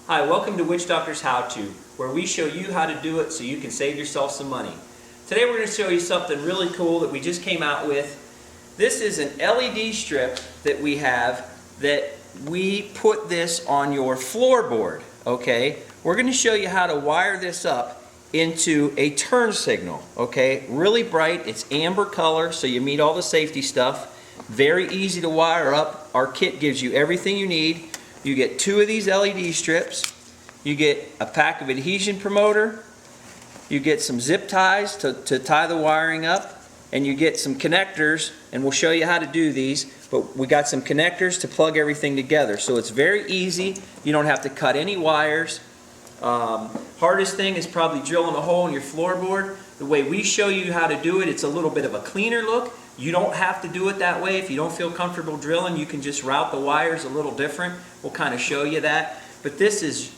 Hi, welcome to Witchdoctors How To, where we show you how to do it so you can save yourself some money. Today we're going to show you something really cool that we just came out with. This is an LED strip that we have that we put this on your floorboard, okay? We're going to show you how to wire this up into a turn signal, okay? Really bright, it's amber color, so you meet all the safety stuff. Very easy to wire up. Our kit gives you everything you need. You get 2 of these LED strips, you get a pack of Adhesion Promoter, you get some zip ties to tie the wiring up, and you get some connectors, and we'll show you how to do these, but we got some connectors to plug everything together. So it's very easy, you don't have to cut any wires. Hardest thing is probably drilling a hole in your floorboard. The way we show you how to do it, it's a little bit of a cleaner look. You don't have to do it that way. If you don't feel comfortable drilling, you can just route the wires a little different. We'll kind of show you that. But this is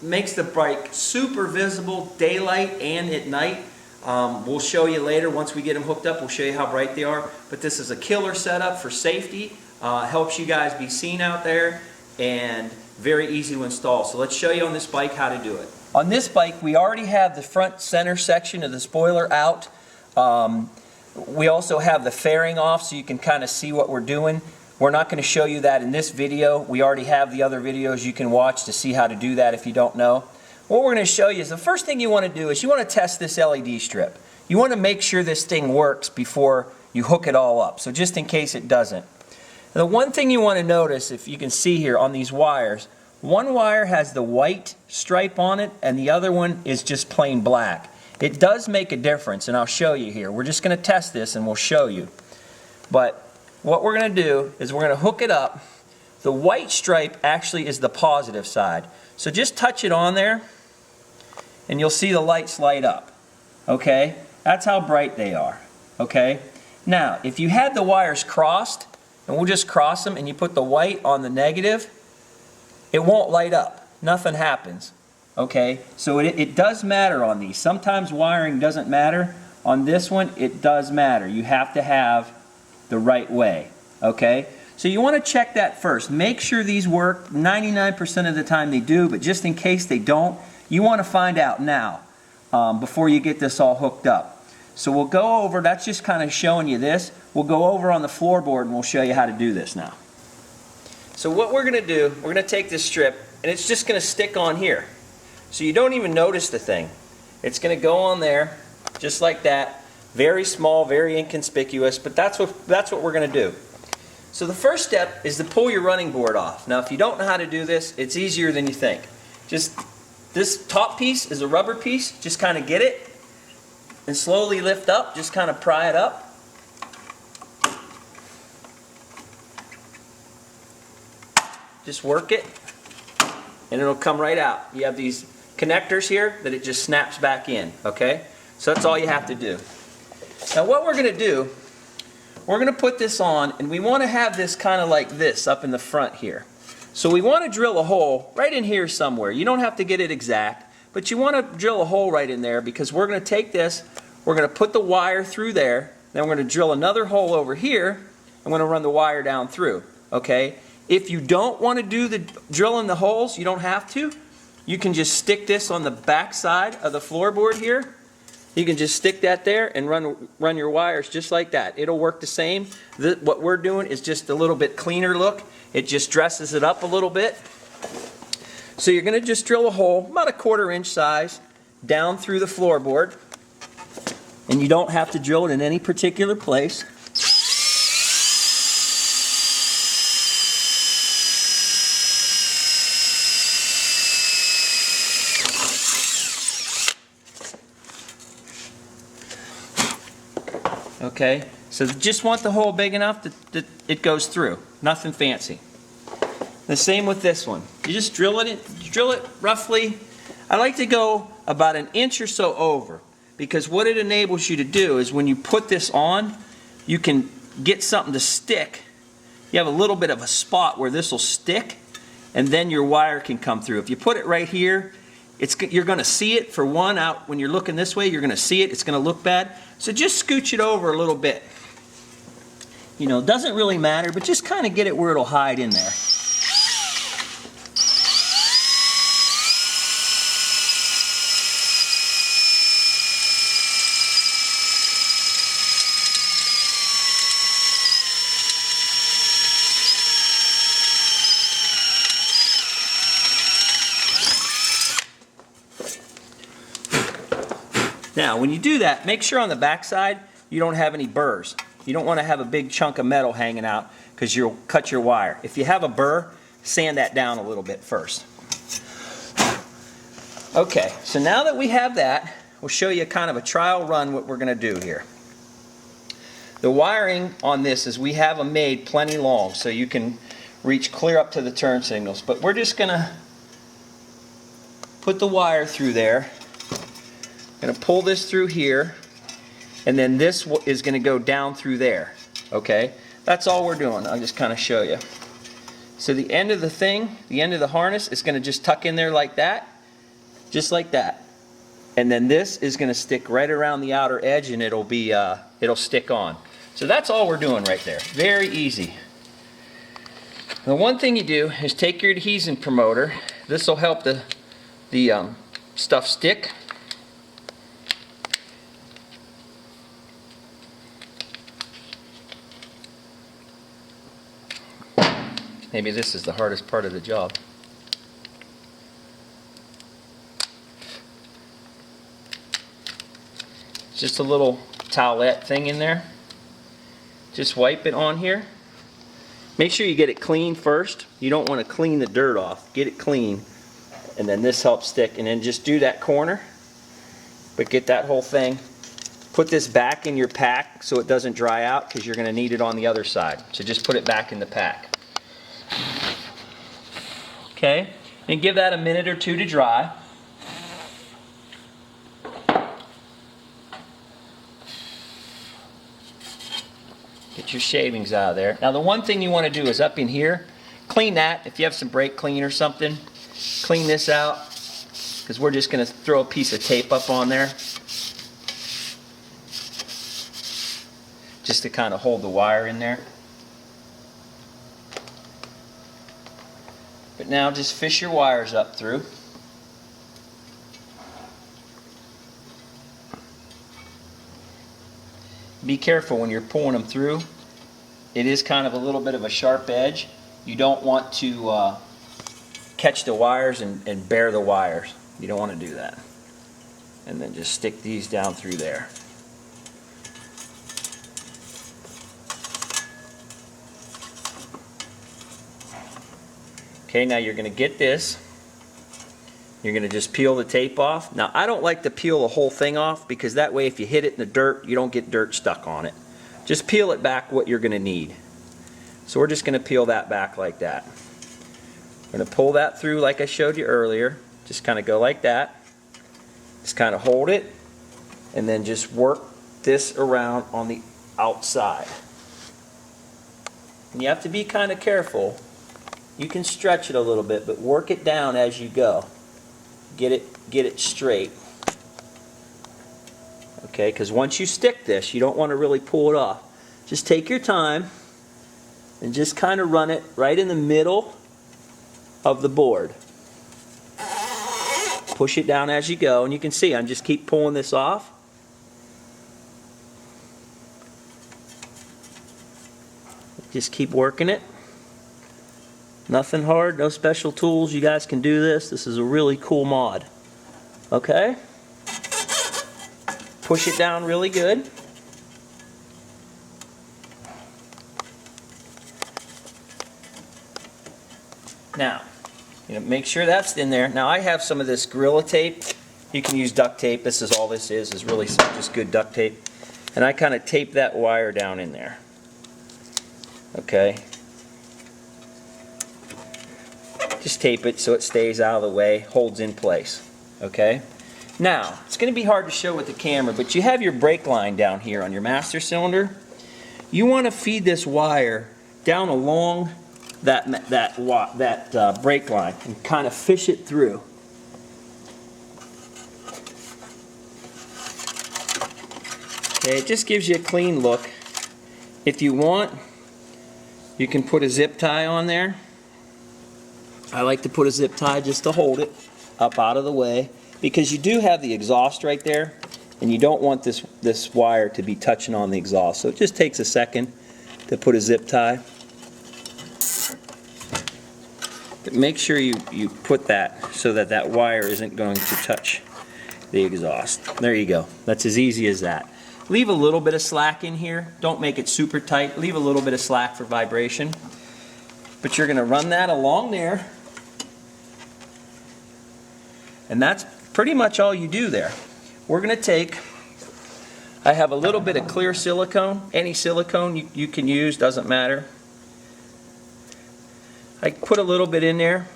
makes the bike super visible daylight and at night. We'll show you later once we get them hooked up. We'll show you how bright they are. But this is a killer setup for safety. Helps you guys be seen out there and very easy to install. So let's show you on this bike how to do it. On this bike, we already have the front center section of the spoiler out. We also have the fairing off so you can kind of see what we're doing. We're not going to show you that in this video. We already have the other videos you can watch to see how to do that if you don't know. What we're going to show you is the first thing you want to do is you want to test this LED strip. You want to make sure this thing works before you hook it all up, so just in case it doesn't. The one thing you want to notice, if you can see here on these wires, one wire has the white stripe on it and the other one is just plain black. It does make a difference, and I'll show you here. We're just going to test this and we'll show you. But what we're going to do is we're going to hook it up. The white stripe actually is the positive side. So just touch it on there and you'll see the lights light up. Okay? That's how bright they are. Okay? Now, if you had the wires crossed, and we'll just cross them, and you put the white on the negative, it won't light up. Nothing happens. Okay, so it does matter on these. Sometimes wiring doesn't matter. On this one, it does matter. You have to have the right way. Okay, so you want to check that first. Make sure these work. 99% of the time they do, but just in case they don't, you want to find out now before you get this all hooked up. So we'll go over, that's just kind of showing you this. We'll go over on the floorboard and we'll show you how to do this now. So what we're going to do, we're going to take this strip and it's just going to stick on here. So you don't even notice the thing. It's going to go on there just like that. Very small, very inconspicuous, but that's what we're going to do. So the first step is to pull your running board off. Now if you don't know how to do this, it's easier than you think. Just this top piece is a rubber piece. Just kind of get it and slowly lift up. Just kind of pry it up. Just work it and it'll come right out. You have these connectors here that it just snaps back in, okay? So that's all you have to do. Now what we're going to do, we're going to put this on and we want to have this kind of like this up in the front here. So we want to drill a hole right in here somewhere. You don't have to get it exact, but you want to drill a hole right in there because we're going to take this, we're going to put the wire through there, then we're going to drill another hole over here, I'm going to run the wire down through, okay? If you don't want to do the drilling the holes, you don't have to. You can just stick this on the back side of the floorboard here. You can just stick that there and run your wires just like that. It'll work the same. What we're doing is just a little bit cleaner look. It just dresses it up a little bit. So you're going to just drill a hole about a 1/4 inch size down through the floorboard. And you don't have to drill it in any particular place. Okay, so just want the hole big enough that it goes through. Nothing fancy. The same with this one. You just drill it roughly. I like to go about 1 inch or so over because what it enables you to do is when you put this on, you can get something to stick. You have a little bit of a spot where this will stick and then your wire can come through. If you put it right here, you're going to see it for one out when you're looking this way. You're going to see it. It's going to look bad. So just scooch it over a little bit. You know, it doesn't really matter, but just kind of get it where it'll hide in there. Now, when you do that, make sure on the back side you don't have any burrs. You don't want to have a big chunk of metal hanging out because you'll cut your wire. If you have a burr, sand that down a little bit first. Okay, so now that we have that, we'll show you kind of a trial run what we're going to do here. The wiring on this is we have them made plenty long so you can reach clear up to the turn signals. But we're just going to put the wire through there. Going to pull this through here, and then this is going to go down through there. Okay, that's all we're doing. I'll just kind of show you. So the end of the thing, the end of the harness is going to just tuck in there like that, just like that. And then this is going to stick right around the outer edge, and it'll stick on. So that's all we're doing right there. Very easy. The one thing you do is take your adhesion promoter. This will help the stuff stick. Maybe this is the hardest part of the job. Just a little towelette thing in there. Just wipe it on here. Make sure you get it clean first. You don't want to clean the dirt off. Get it clean, and then this helps stick. And then just do that corner, but get that whole thing. Put this back in your pack so it doesn't dry out, because you're going to need it on the other side. So just put it back in the pack. Okay, and give that a minute or two to dry. Get your shavings out of there. Now the one thing you want to do is up in here, clean that. If you have some brake clean or something, clean this out, because we're just going to throw a piece of tape up on there just to kind of hold the wire in there. But now just fish your wires up through. Be careful when you're pulling them through. It is kind of a little bit of a sharp edge. You don't want to catch the wires and bare the wires. You don't want to do that. And then just stick these down through there. Okay, now you're going to get this. You're going to just peel the tape off. Now, I don't like to peel the whole thing off, because that way if you hit it in the dirt, you don't get dirt stuck on it. Just peel it back what you're going to need. So we're just going to peel that back like that. We're going to pull that through like I showed you earlier. Just kind of go like that. Just kind of hold it, and then just work this around on the outside. And you have to be kind of careful. You can stretch it a little bit, but work it down as you go. Get it straight. Okay, because once you stick this, you don't want to really pull it off. Just take your time and just kind of run it right in the middle of the board. Push it down as you go, and you can see I'm just keep pulling this off. Just keep working it. Nothing hard, no special tools. You guys can do this. This is a really cool mod. Okay? Push it down really good. Now, make sure that's in there. Now I have some of this Gorilla Tape. You can use duct tape. This is all this is really just good duct tape. And I kind of tape that wire down in there. Okay? Just tape it so it stays out of the way, holds in place. Okay? Now, it's going to be hard to show with the camera, but you have your brake line down here on your master cylinder. You want to feed this wire down along that brake line and kind of fish it through. Okay, it just gives you a clean look. If you want, you can put a zip tie on there. I like to put a zip tie just to hold it up out of the way, because you do have the exhaust right there, and you don't want this wire to be touching on the exhaust. So it just takes a second to put a zip tie. But make sure you put that so that that wire isn't going to touch the exhaust. There you go. That's as easy as that. Leave a little bit of slack in here. Don't make it super tight. Leave a little bit of slack for vibration. But you're going to run that along there. And that's pretty much all you do there. We're going to take, I have a little bit of clear silicone. Any silicone you can use, doesn't matter. I put a little bit in there.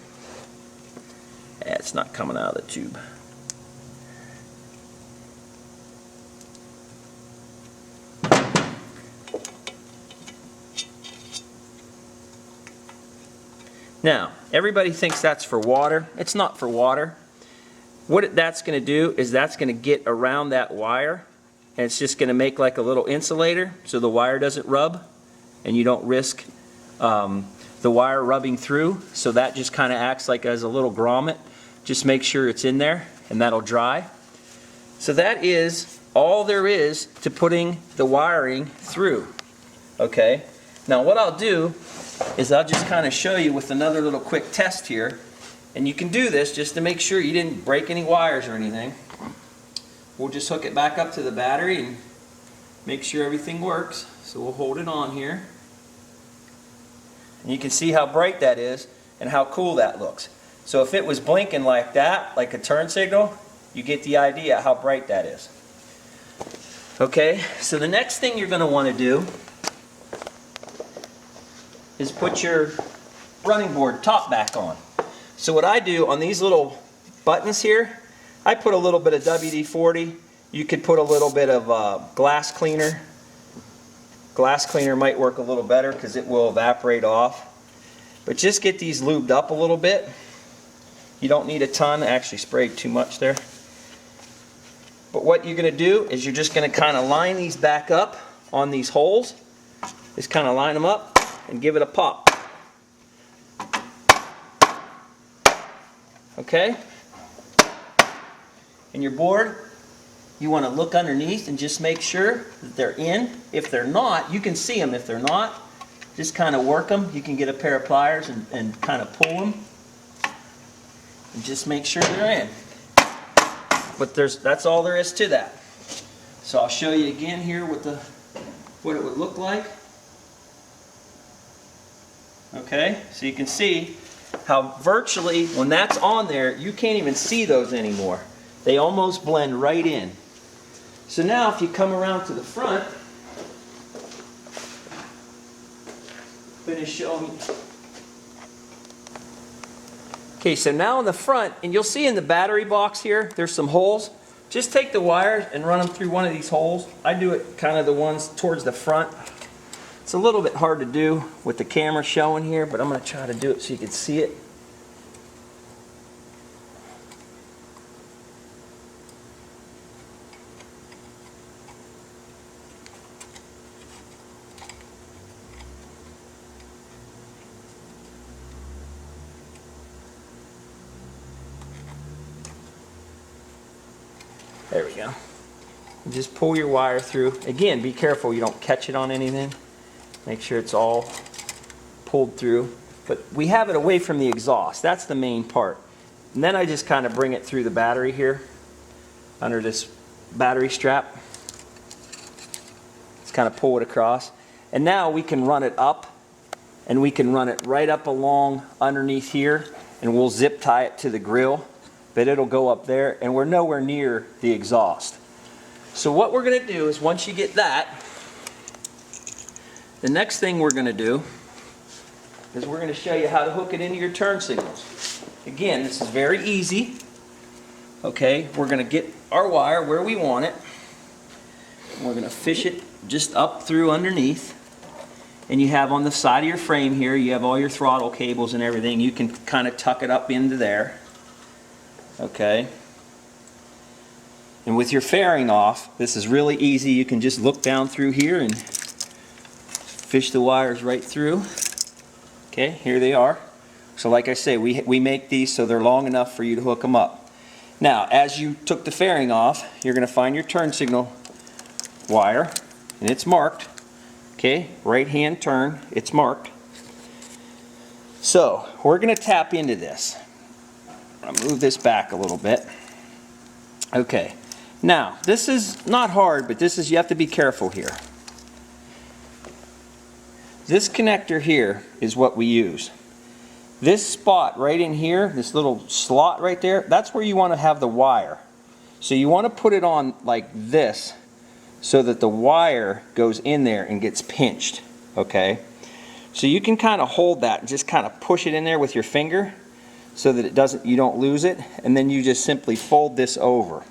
It's not coming out of the tube. Now, everybody thinks that's for water. It's not for water. What that's going to do is that's going to get around that wire, and it's just going to make like a little insulator so the wire doesn't rub and you don't risk the wire rubbing through. So that just kind of acts like as a little grommet. Just make sure it's in there and that'll dry. So that is all there is to putting the wiring through. Okay, now what I'll do is I'll just kind of show you with another little quick test here. And you can do this just to make sure you didn't break any wires or anything. We'll just hook it back up to the battery and make sure everything works. So we'll hold it on here. And you can see how bright that is and how cool that looks. So if it was blinking like that, like a turn signal, you get the idea how bright that is. Okay, so the next thing you're going to want to do is put your running board top back on. So what I do on these little buttons here, I put a little bit of WD-40. You could put a little bit of glass cleaner. Glass cleaner might work a little better because it will evaporate off. But just get these lubed up a little bit. You don't need a ton. I actually sprayed too much there. But what you're going to do is you're just going to kind of line these back up on these holes. Just kind of line them up and give it a pop. Okay? And your board, you want to look underneath and just make sure that they're in. If they're not, you can see them. If they're not, just kind of work them. You can get a pair of pliers and kind of pull them. And just make sure they're in. But that's all there is to that. So I'll show you again here with what it would look like. Okay, so you can see how virtually, when that's on there, you can't even see those anymore. They almost blend right in. So now if you come around to the front, finish showing you. Okay, so now in the front, and you'll see in the battery box here, there's some holes. Just take the wires and run them through one of these holes. I do it kind of the ones towards the front. It's a little bit hard to do with the camera showing here, but I'm going to try to do it so you can see it. There we go. Just pull your wire through. Again, be careful you don't catch it on anything. Make sure it's all pulled through. But we have it away from the exhaust. That's the main part. And then I just kind of bring it through the battery here, under this battery strap. Just kind of pull it across. And now we can run it up, and we can run it right up along underneath here, and we'll zip tie it to the grill. But it'll go up there, and we're nowhere near the exhaust. So what we're going to do is once you get that, the next thing we're going to do is we're going to show you how to hook it into your turn signals. Again, this is very easy. Okay, we're going to get our wire where we want it. We're going to fish it just up through underneath. And you have on the side of your frame here, you have all your throttle cables and everything. You can kind of tuck it up into there. Okay. And with your fairing off, this is really easy. You can just look down through here and fish the wires right through. Okay, here they are. So like I say, we make these so they're long enough for you to hook them up. Now, as you took the fairing off, you're going to find your turn signal wire, and it's marked. Okay, right hand turn, it's marked. So, we're going to tap into this. I'm going to move this back a little bit. Okay, now this is not hard, but this is, you have to be careful here. This connector here is what we use. This spot right in here, this little slot right there, that's where you want to have the wire. So you want to put it on like this so that the wire goes in there and gets pinched, okay? So you can kind of hold that and just kind of push it in there with your finger so that it doesn't, you don't lose it, and then you just simply fold this over,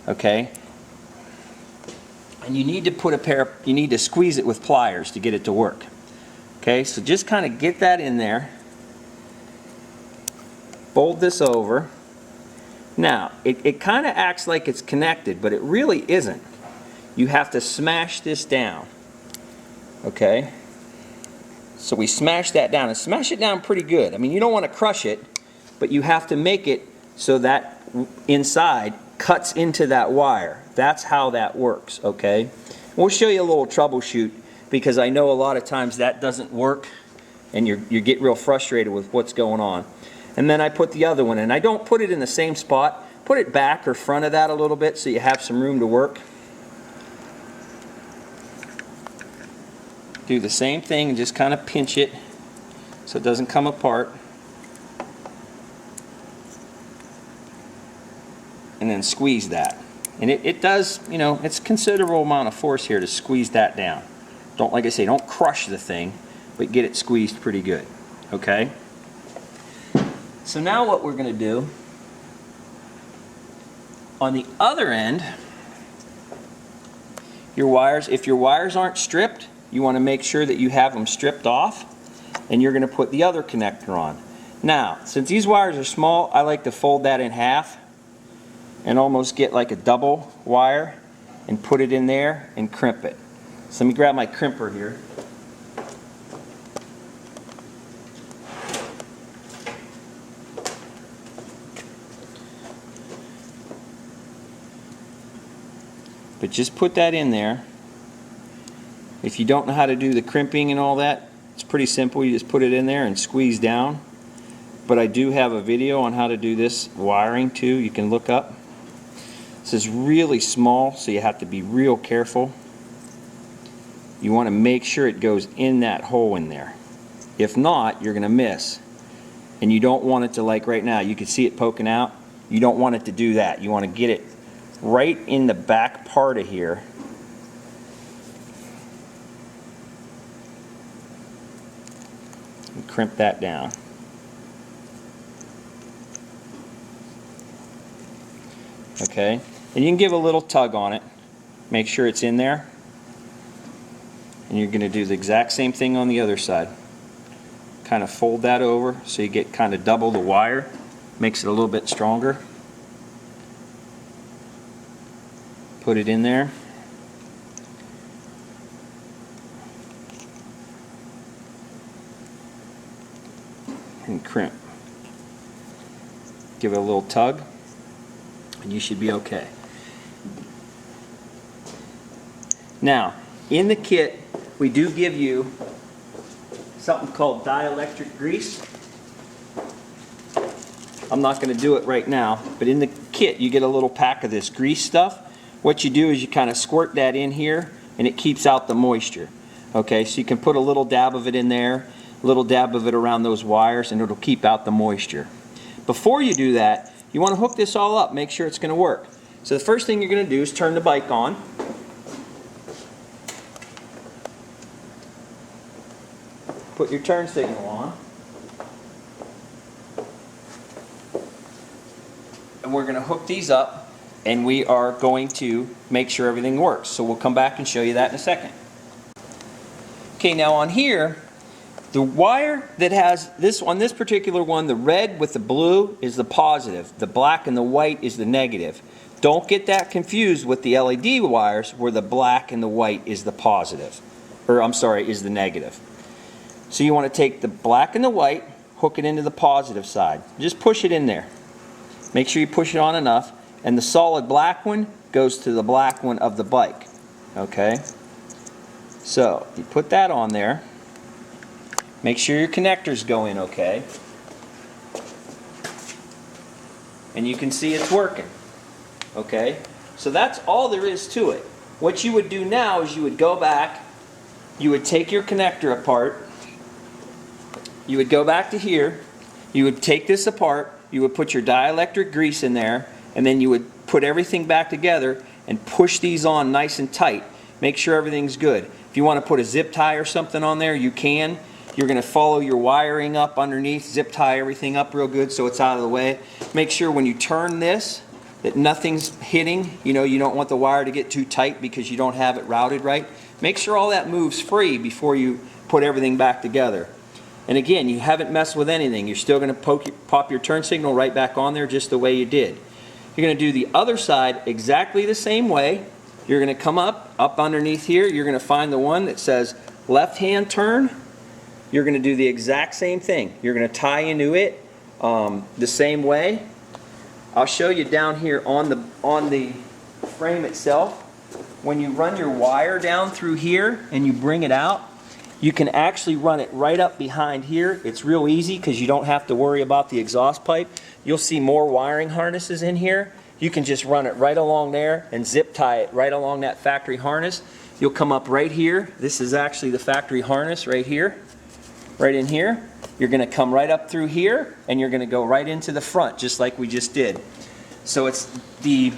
okay? And you need to put you need to squeeze it with pliers to get it to work. Okay, so just kind of get that in there. Fold this over. Now, it kind of acts like it's connected, but it really isn't. You have to smash this down. Okay? So we smash that down, and smash it down pretty good. I mean, you don't want to crush it, but you have to make it so that inside cuts into that wire. That's how that works, okay? We'll show you a little troubleshoot, because I know a lot of times that doesn't work and you get real frustrated with what's going on. And then I put the other one in. I don't put it in the same spot. Put it back or front of that a little bit so you have some room to work. Do the same thing and just kind of pinch it so it doesn't come apart. And then squeeze that. And it does, you know, it's a considerable amount of force here to squeeze that down. Don't, like I say, don't crush the thing, but get it squeezed pretty good. Okay? So now what we're going to do, on the other end, your wires, if your wires aren't stripped, you want to make sure that you have them stripped off, and you're going to put the other connector on. Now, since these wires are small, I like to fold that in half and almost get like a double wire and put it in there and crimp it. So let me grab my crimper here. But just put that in there. If you don't know how to do the crimping and all that, it's pretty simple. You just put it in there and squeeze down. But I do have a video on how to do this wiring too. You can look up. This is really small, so you have to be real careful. You want to make sure it goes in that hole in there. If not, you're going to miss. And you don't want it to, like right now, you can see it poking out. You don't want it to do that. You want to get it right in the back part of here. And crimp that down. Okay, and you can give a little tug on it. Make sure it's in there. And you're going to do the exact same thing on the other side. Kind of fold that over so you get kind of double the wire. Makes it a little bit stronger. Put it in there. And crimp. Give it a little tug, and you should be okay. Now, in the kit, we do give you something called Dielectric Grease. I'm not going to do it right now, but in the kit you get a little pack of this grease stuff. What you do is you kind of squirt that in here, and it keeps out the moisture. Okay, so you can put a little dab of it in there, a little dab of it around those wires, and it'll keep out the moisture. Before you do that, you want to hook this all up, make sure it's going to work. So the first thing you're going to do is turn the bike on. Put your turn signal on. And we're going to hook these up, and we are going to make sure everything works. So we'll come back and show you that in a second. Okay, now on here, the wire that has this, on this particular one, the red with the blue is the positive. The black and the white is the negative. Don't get that confused with the LED wires where the black and the white is the positive. Or I'm sorry, is the negative. So you want to take the black and the white, hook it into the positive side. Just push it in there. Make sure you push it on enough. And the solid black one goes to the black one of the bike. Okay? So you put that on there. Make sure your connectors go in okay. And you can see it's working. Okay, so that's all there is to it. What you would do now is you would go back, you would take your connector apart, you would go back to here, you would take this apart, you would put your dielectric grease in there, and then you would put everything back together and push these on nice and tight. Make sure everything's good. If you want to put a zip tie or something on there, you can. You're going to follow your wiring up underneath, zip tie everything up real good so it's out of the way. Make sure when you turn this that nothing's hitting. You know, you don't want the wire to get too tight because you don't have it routed right. Make sure all that moves free before you put everything back together. And again, you haven't messed with anything. You're still going to pop your turn signal right back on there just the way you did. You're going to do the other side exactly the same way. You're going to come up underneath here. You're going to find the one that says left-hand turn. You're going to do the exact same thing. You're going to tie into it the same way. I'll show you down here on the frame itself. When you run your wire down through here and you bring it out, you can actually run it right up behind here. It's real easy because you don't have to worry about the exhaust pipe. You'll see more wiring harnesses in here. You can just run it right along there and zip tie it right along that factory harness. You'll come up right here. This is actually the factory harness right here, right in here. You're going to come right up through here and you're going to go right into the front just like we just did. So it's the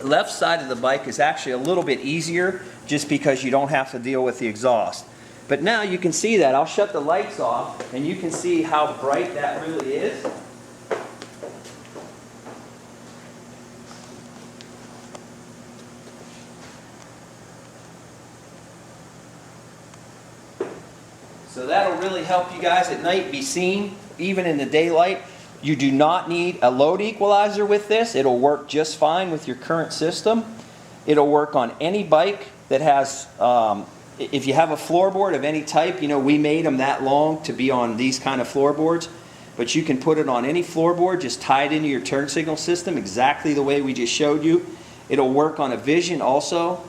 left side of the bike is actually a little bit easier just because you don't have to deal with the exhaust. But now you can see that. I'll shut the lights off and you can see how bright that really is. So that'll really help you guys at night be seen, even in the daylight. You do not need a load equalizer with this. It'll work just fine with your current system. It'll work on any bike that has, if you have a floorboard of any type, you know, we made them that long to be on these kind of floorboards. But you can put it on any floorboard, just tie it into your turn signal system exactly the way we just showed you. It'll work on a Vision also.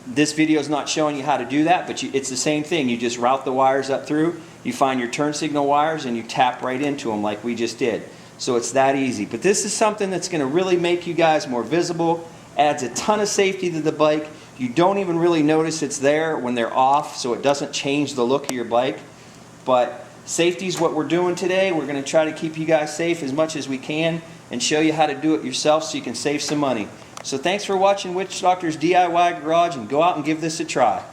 This video is not showing you how to do that, but it's the same thing. You just route the wires up through, you find your turn signal wires, and you tap right into them like we just did. So it's that easy. But this is something that's going to really make you guys more visible, adds a ton of safety to the bike. You don't even really notice it's there when they're off, so it doesn't change the look of your bike. But safety is what we're doing today. We're going to try to keep you guys safe as much as we can and show you how to do it yourself so you can save some money. So thanks for watching Witchdoctor's DIY Garage, and go out and give this a try.